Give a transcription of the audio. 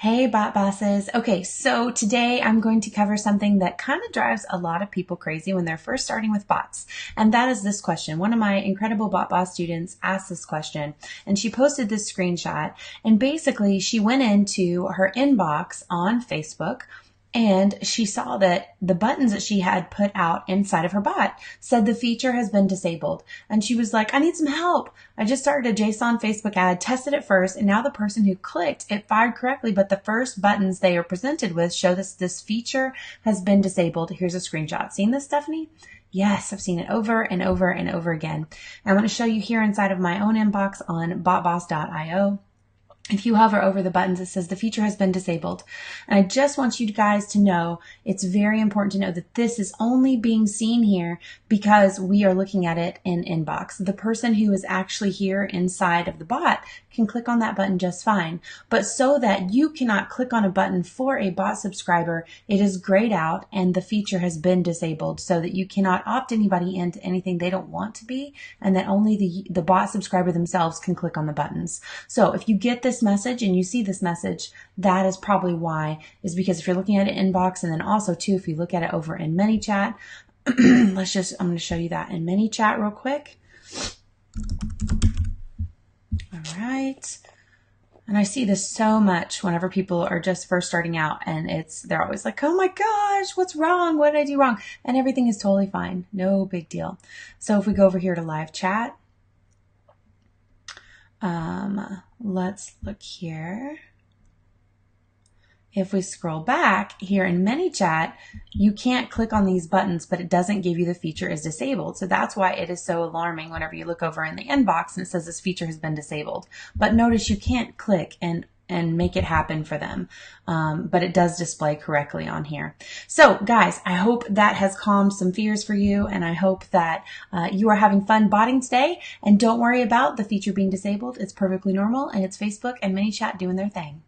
Hey, bot bosses. Okay, so today I'm going to cover something that kind of drives a lot of people crazy when they're first starting with bots. And that is this question. One of my incredible bot boss students asked this question and she posted this screenshot. And basically she went into her inbox on Facebook and she saw that the buttons that she had put out inside of her bot said the feature has been disabled. And she was like, I need some help. I just started a JSON Facebook ad, tested it first, and now the person who clicked, it fired correctly, but the first buttons they are presented with show this feature has been disabled. Here's a screenshot. Seen this, Stephanie? Yes, I've seen it over and over and over again. I'm going to show you here inside of my own inbox on botboss.io. If you hover over the buttons, it says the feature has been disabled. And I just want you guys to know, it's very important to know that this is only being seen here because we are looking at it in inbox. The person who is actually here inside of the bot can click on that button just fine. But so that you cannot click on a button for a bot subscriber, it is grayed out and the feature has been disabled so that you cannot opt anybody into anything they don't want to be, and that only the bot subscriber themselves can click on the buttons. So if you get this message and you see this message, that is probably why, is because if you're looking at it inbox, and then also too, if you look at it over in ManyChat, I'm going to show you that in ManyChat real quick. All right. And I see this so much whenever people are just first starting out and they're always like, oh my gosh, what's wrong? What did I do wrong? And everything is totally fine. No big deal. So if we go over here to live chat, let's look here. If we scroll back here in ManyChat, you can't click on these buttons, but it doesn't give you the feature is disabled. So that's why it is so alarming whenever you look over in the inbox and it says this feature has been disabled. But notice you can't click and make it happen for them. But it does display correctly on here. So guys, I hope that has calmed some fears for you, and I hope that you are having fun botting today. And don't worry about the feature being disabled. It's perfectly normal, and it's Facebook and ManyChat doing their thing.